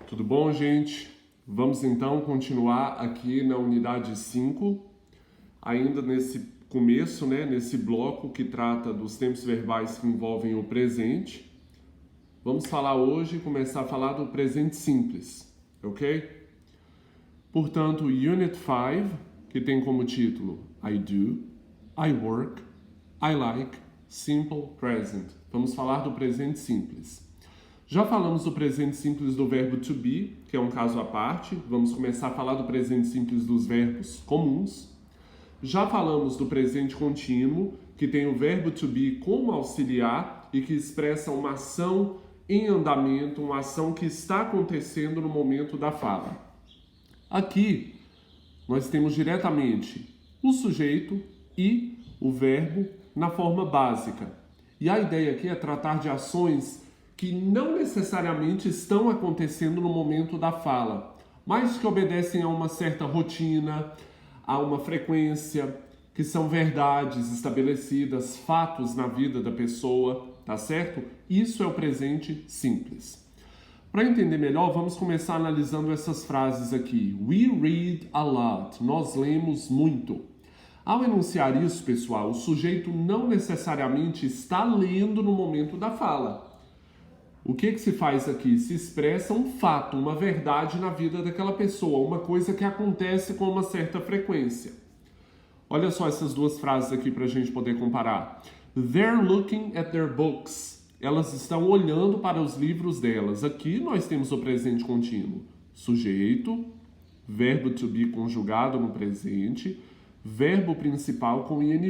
Tudo bom, gente? Vamos então continuar aqui na unidade 5, ainda nesse começo, nesse bloco que trata dos tempos verbais que envolvem o presente. Vamos falar hoje, começar a falar do presente simples, ok? Portanto, Unit 5, que tem como título I do, I work, I like, simple present. Vamos falar do presente simples. Já falamos do presente simples do verbo to be, que é um caso à parte. Vamos começar a falar do presente simples dos verbos comuns. Já falamos do presente contínuo, que tem o verbo to be como auxiliar e que expressa uma ação em andamento, uma ação que está acontecendo no momento da fala. Aqui, nós temos diretamente o sujeito e o verbo na forma básica. E a ideia aqui é tratar de ações que não necessariamente estão acontecendo no momento da fala, mas que obedecem a uma certa rotina, a uma frequência, que são verdades estabelecidas, fatos na vida da pessoa, tá certo? Isso é o presente simples. Para entender melhor, vamos começar analisando essas frases aqui. We read a lot. Nós lemos muito. Ao enunciar isso, pessoal, o sujeito não necessariamente está lendo no momento da fala. O que se faz aqui? Se expressa um fato, uma verdade na vida daquela pessoa, uma coisa que acontece com uma certa frequência. Olha só essas duas frases aqui para a gente poder comparar. They're looking at their books. Elas estão olhando para os livros delas. Aqui nós temos o presente contínuo. Sujeito, verbo to be conjugado no presente, verbo principal com ing.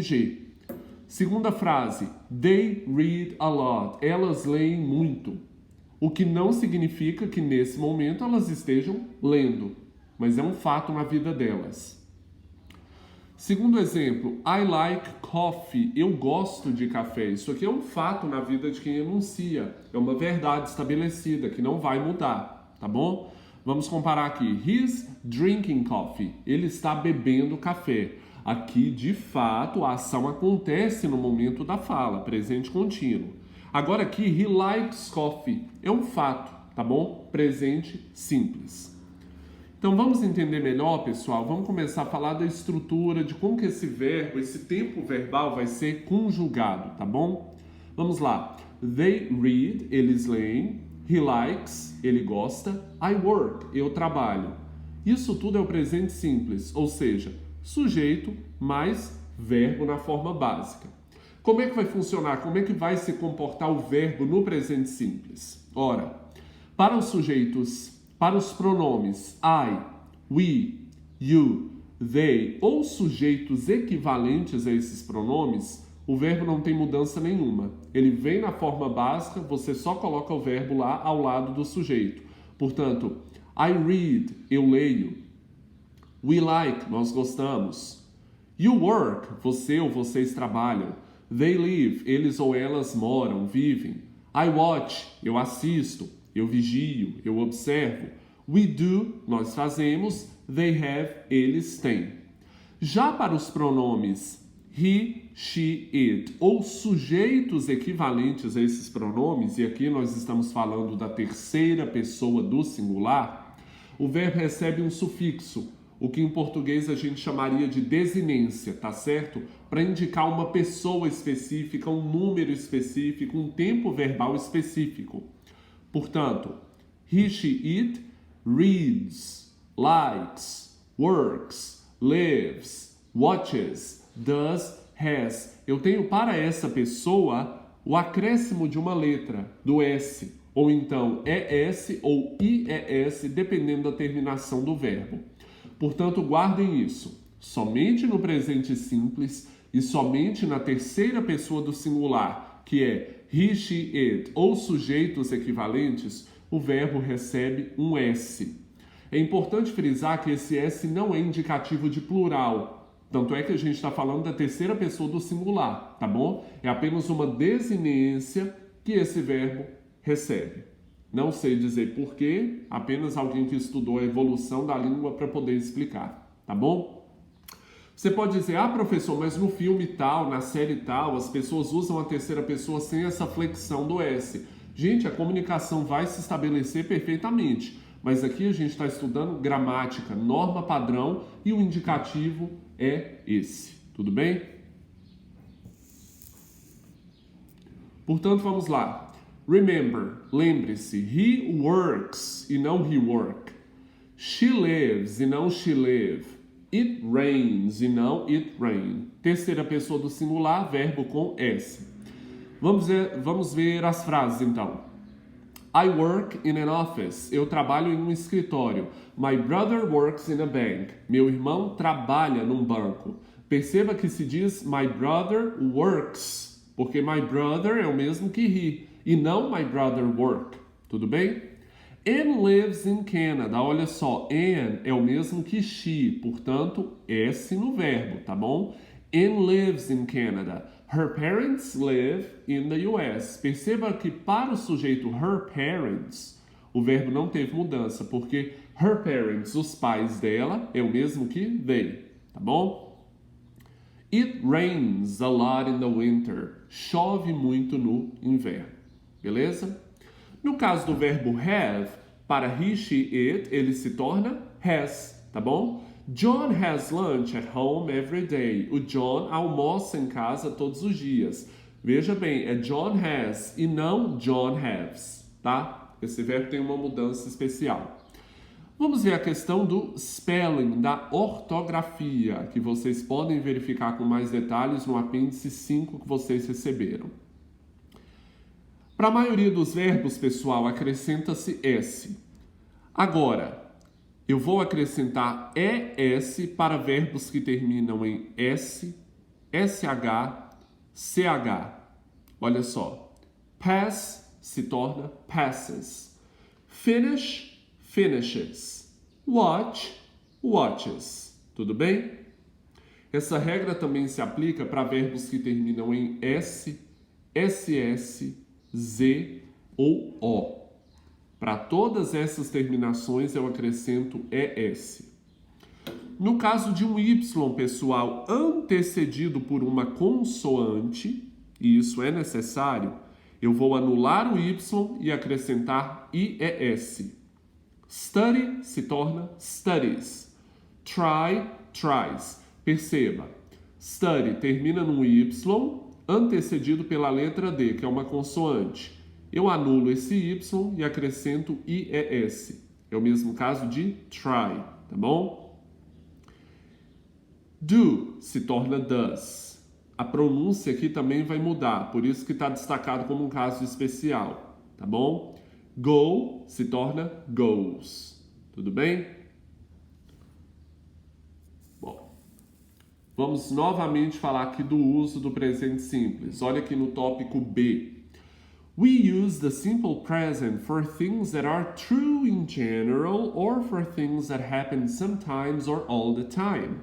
Segunda frase, they read a lot. Elas leem muito. O que não significa que nesse momento elas estejam lendo, mas é um fato na vida delas. Segundo exemplo, I like coffee. Eu gosto de café. Isso aqui é um fato na vida de quem enuncia. É uma verdade estabelecida que não vai mudar, tá bom? Vamos comparar aqui. He's drinking coffee. Ele está bebendo café. Aqui, de fato, a ação acontece no momento da fala, presente contínuo. Agora aqui, he likes coffee. É um fato, tá bom? Presente simples. Então vamos entender melhor, pessoal. Vamos começar a falar da estrutura, de como que esse verbo, esse tempo verbal vai ser conjugado, tá bom? Vamos lá. They read, eles leem. He likes, ele gosta. I work, eu trabalho. Isso tudo é o presente simples, ou seja, sujeito mais verbo na forma básica. Como é que vai funcionar? Como é que vai se comportar o verbo no presente simples? Ora, para os sujeitos, para os pronomes I, we, you, they ou sujeitos equivalentes a esses pronomes, o verbo não tem mudança nenhuma. Ele vem na forma básica, você só coloca o verbo lá ao lado do sujeito. Portanto, I read, eu leio. We like, nós gostamos. You work, você ou vocês trabalham. They live, eles ou elas moram, vivem. I watch, eu assisto. Eu vigio, eu observo. We do, nós fazemos. They have, eles têm. Já para os pronomes he, she, it, ou sujeitos equivalentes a esses pronomes, e aqui nós estamos falando da terceira pessoa do singular, o verbo recebe um sufixo, o que em português a gente chamaria de desinência, tá certo? Para indicar uma pessoa específica, um número específico, um tempo verbal específico. Portanto, he, she, it, reads, likes, works, lives, watches, does, has. Eu tenho para essa pessoa o acréscimo de uma letra, do S, ou então ES ou IES, dependendo da terminação do verbo. Portanto, guardem isso. Somente no presente simples e somente na terceira pessoa do singular, que é he, she, it, ou sujeitos equivalentes, o verbo recebe um S. É importante frisar que esse S não é indicativo de plural. Tanto é que a gente está falando da terceira pessoa do singular, tá bom? É apenas uma desinência que esse verbo recebe. Não sei dizer porquê, apenas alguém que estudou a evolução da língua para poder explicar, tá bom? Você pode dizer, professor, mas no filme tal, na série tal, as pessoas usam a terceira pessoa sem essa flexão do S. Gente, a comunicação vai se estabelecer perfeitamente, Mas aqui a gente está estudando gramática, norma padrão, e o indicativo é esse. Tudo bem? Portanto, vamos lá. Remember, lembre-se, he works e não he work. She lives e não she live. It rains e não it rain. Terceira pessoa do singular, verbo com S. Vamos ver as frases então. I work in an office. Eu trabalho em um escritório. My brother works in a bank. Meu irmão trabalha num banco. Perceba que se diz my brother works, porque my brother é o mesmo que he, e não my brother work. Tudo bem? Anne lives in Canada. Olha só, Anne é o mesmo que she, portanto, S no verbo, tá bom? Anne lives in Canada. Her parents live in the US. Perceba que para o sujeito her parents, o verbo não teve mudança, porque her parents, os pais dela, é o mesmo que they, tá bom? It rains a lot in the winter. Chove muito no inverno, beleza? No caso do verbo have, para he, she, it, ele se torna has, tá bom? John has lunch at home every day. O John almoça em casa todos os dias. Veja bem, é John has e não John has, tá? Esse verbo tem uma mudança especial. Vamos ver a questão do spelling, da ortografia, que vocês podem verificar com mais detalhes no apêndice 5 que vocês receberam. Para a maioria dos verbos, pessoal, acrescenta-se S. Agora, eu vou acrescentar ES para verbos que terminam em S, SH, CH. Olha só. Pass se torna passes. Finish, finishes. Watch, watches. Tudo bem? Essa regra também se aplica para verbos que terminam em S, SS, Z ou O. Para todas essas terminações eu acrescento ES. No caso de um Y, pessoal, antecedido por uma consoante, e isso é necessário, eu vou anular o Y e acrescentar IES. Study se torna studies. Try, tries. Perceba, study termina num Y, antecedido pela letra D, que é uma consoante. Eu anulo esse Y e acrescento IES. É o mesmo caso de try, tá bom? Do se torna does. A pronúncia aqui também vai mudar, por isso que está destacado como um caso especial, tá bom? Go se torna goes. Tudo bem? Bom, vamos novamente falar aqui do uso do presente simples. Olha aqui no tópico B. We use the simple present for things that are true in general or for things that happen sometimes or all the time.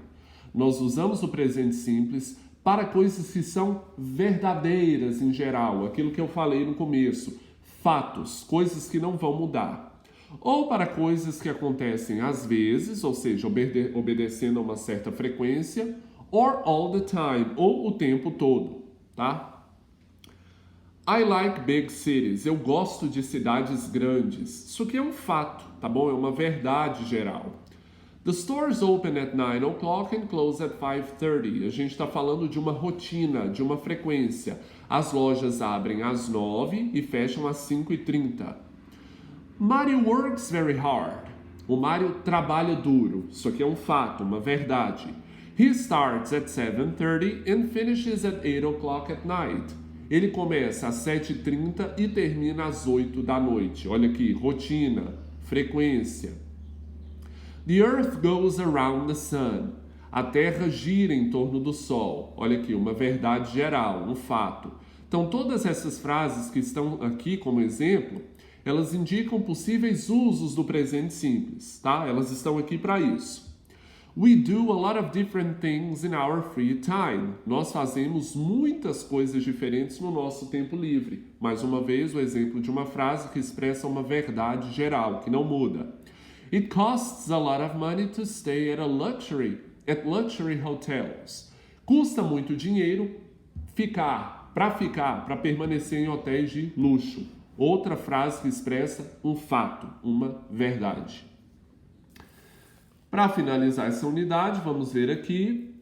Nós usamos o presente simples para coisas que são verdadeiras em geral, aquilo que eu falei no começo, fatos, coisas que não vão mudar. Ou para coisas que acontecem às vezes, ou seja, obedecendo a uma certa frequência, or all the time, ou o tempo todo, tá? I like big cities. Eu gosto de cidades grandes. Isso aqui é um fato, tá bom? É uma verdade geral. The stores open at 9 o'clock and close at 5:30. A gente está falando de uma rotina, de uma frequência. As lojas abrem às 9 e fecham às 5:30. Mario works very hard. O Mario trabalha duro. Isso aqui é um fato, uma verdade. He starts at 7:30 and finishes at 8 o'clock at night. Ele começa às 7h30 e termina às 8 da noite. Olha aqui, rotina, frequência. The earth goes around the sun. A Terra gira em torno do Sol. Olha aqui, uma verdade geral, um fato. Então, todas essas frases que estão aqui como exemplo, elas indicam possíveis usos do presente simples, tá? Elas estão aqui para isso. We do a lot of different things in our free time. Nós fazemos muitas coisas diferentes no nosso tempo livre. Mais uma vez, o exemplo de uma frase que expressa uma verdade geral, que não muda. It costs a lot of money to stay at luxury hotels. Custa muito dinheiro para permanecer em hotéis de luxo. Outra frase que expressa um fato, uma verdade. Para finalizar essa unidade, vamos ver aqui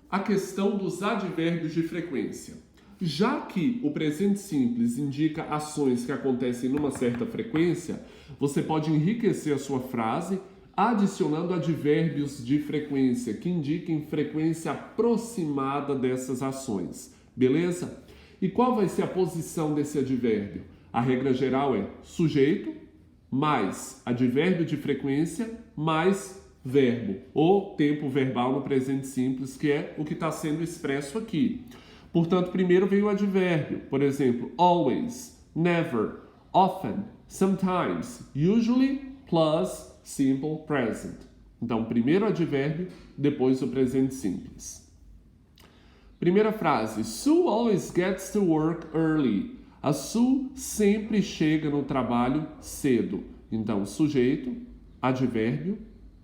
a questão dos advérbios de frequência. Já que o presente simples indica ações que acontecem numa certa frequência, você pode enriquecer a sua frase adicionando advérbios de frequência que indiquem frequência aproximada dessas ações. Beleza? E qual vai ser a posição desse advérbio? A regra geral é sujeito mais advérbio de frequência mais verbo, ou tempo verbal no presente simples, que é o que está sendo expresso aqui. Portanto, primeiro veio o advérbio, por exemplo, always, never, often, sometimes, usually, plus simple present. Então, primeiro o advérbio, depois o presente simples. Primeira frase, Sue always gets to work early. A Sue sempre chega no trabalho cedo. Então, sujeito, advérbio,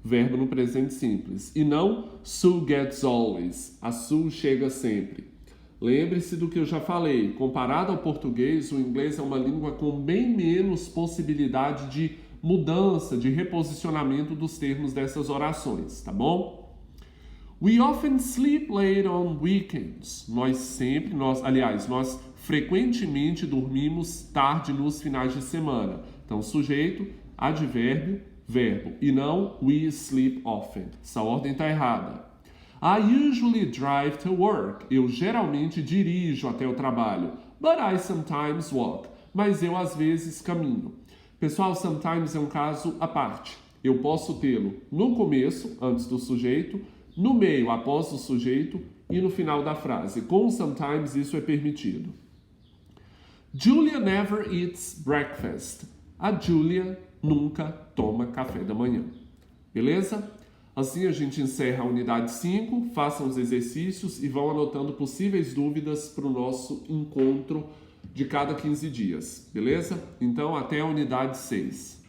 verbo no presente simples. E não Sue gets always. A Sue chega sempre. Lembre-se do que eu já falei. Comparado ao português, o inglês é uma língua com bem menos possibilidade de mudança, de reposicionamento dos termos dessas orações, tá bom? We often sleep late on weekends. Nós frequentemente dormimos tarde nos finais de semana. Então, sujeito, advérbio, verbo. E não we sleep often. Essa ordem está errada. I usually drive to work. Eu geralmente dirijo até o trabalho. But I sometimes walk. Mas eu às vezes caminho. Pessoal, sometimes é um caso à parte. Eu posso tê-lo no começo, antes do sujeito, no meio, após o sujeito, e no final da frase. Com sometimes isso é permitido. Julia never eats breakfast. A Julia nunca toma café da manhã. Beleza? Assim a gente encerra a unidade 5, façam os exercícios e vão anotando possíveis dúvidas para o nosso encontro de cada 15 dias. Beleza? Então, até a unidade 6.